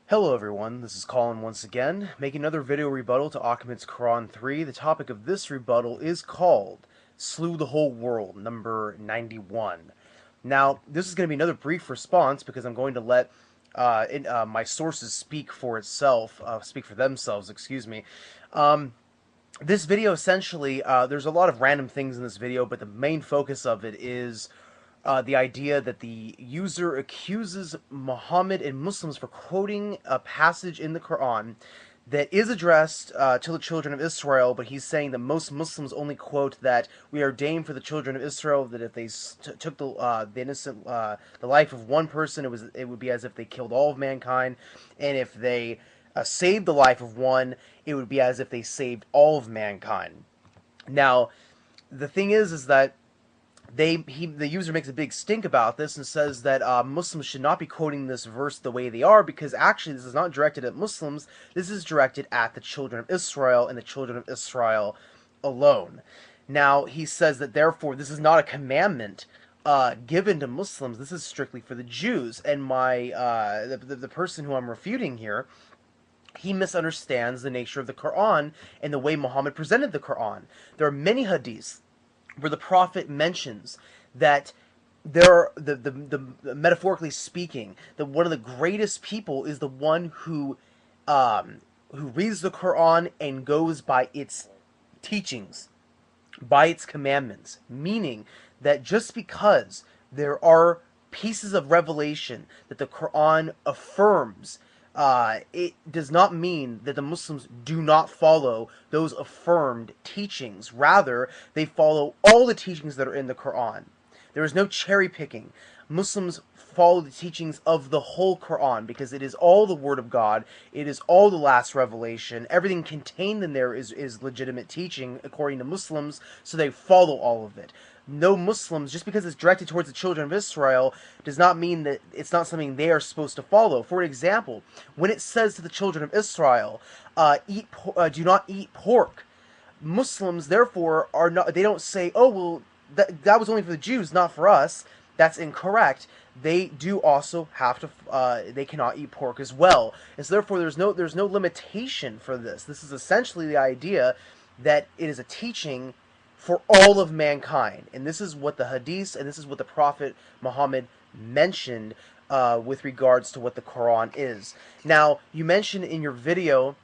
Hello everyone, this is Colin once again, making another video rebuttal to Ahmed's Quran 3. The topic of this rebuttal is called Slew the Whole World, number 91. Now, this is going to be another brief response because I'm going to let my sources speak for themselves, excuse me. This video essentially, there's a lot of random things in this video, but the main focus of it is the idea that the user accuses Muhammad and Muslims for quoting a passage in the Quran that is addressed to the children of Israel, but he's saying that most Muslims only quote that we ordained for the children of Israel that if they took the life of one person, it would be as if they killed all of mankind, and if they saved the life of one, it would be as if they saved all of mankind. Now, the thing is that the user makes a big stink about this and says that Muslims should not be quoting this verse the way they are because actually this is not directed at Muslims, this is directed at the children of Israel and the children of Israel alone. Now, he says that therefore this is not a commandment given to Muslims, this is strictly for the Jews, and the person who I'm refuting here, he misunderstands the nature of the Quran and the way Muhammad presented the Quran. There are many hadiths where the Prophet mentions that metaphorically speaking, that one of the greatest people is the one who reads the Quran and goes by its teachings, by its commandments, meaning that just because there are pieces of revelation that the Quran affirms, it does not mean that the Muslims do not follow those affirmed teachings. Rather, they follow all the teachings that are in the Quran. There is no cherry picking. Muslims follow the teachings of the whole Quran because it is all the Word of God. It is all the last revelation. Everything contained in there is legitimate teaching according to Muslims, so they follow all of it. No Muslims, just because it's directed towards the children of Israel, does not mean that it's not something they are supposed to follow. For example, when it says to the children of Israel, do not eat pork, Muslims, therefore, are not. They don't say, "Oh, well, that was only for the Jews, not for us." That's incorrect. They do also have to. They cannot eat pork as well, and so therefore, there's no limitation for this. This is essentially the idea that it is a teaching for all of mankind, and this is what the hadiths and this is what the Prophet Muhammad mentioned with regards to what the Quran is. Now, you mentioned in your video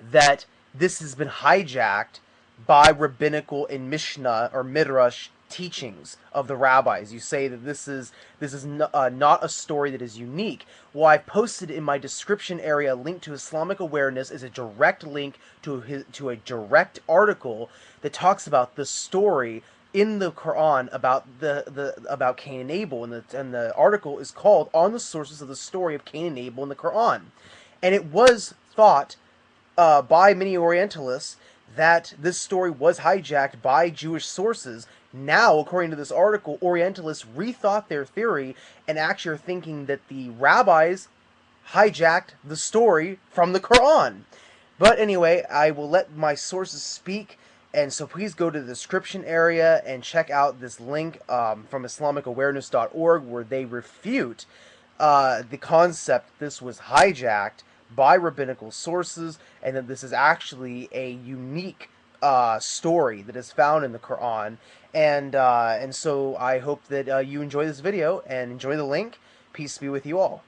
that this has been hijacked by rabbinical and Mishnah or Midrash teachings of the rabbis. You say that this is not a story that is unique. Well, I've posted in my description area a link to Islamic Awareness is a direct link to a direct article that talks about the story in the Quran about about Cain and Abel, and the article is called "On the Sources of the Story of Cain and Abel in the Quran," and it was thought by many Orientalists that this story was hijacked by Jewish sources. Now, according to this article, Orientalists rethought their theory and actually are thinking that the rabbis hijacked the story from the Quran. But anyway, I will let my sources speak, and so please go to the description area and check out this link from IslamicAwareness.org where they refute the concept that this was hijacked by rabbinical sources, and that this is actually a unique story that is found in the Quran. And so I hope that you enjoy this video and enjoy the link. Peace be with you all.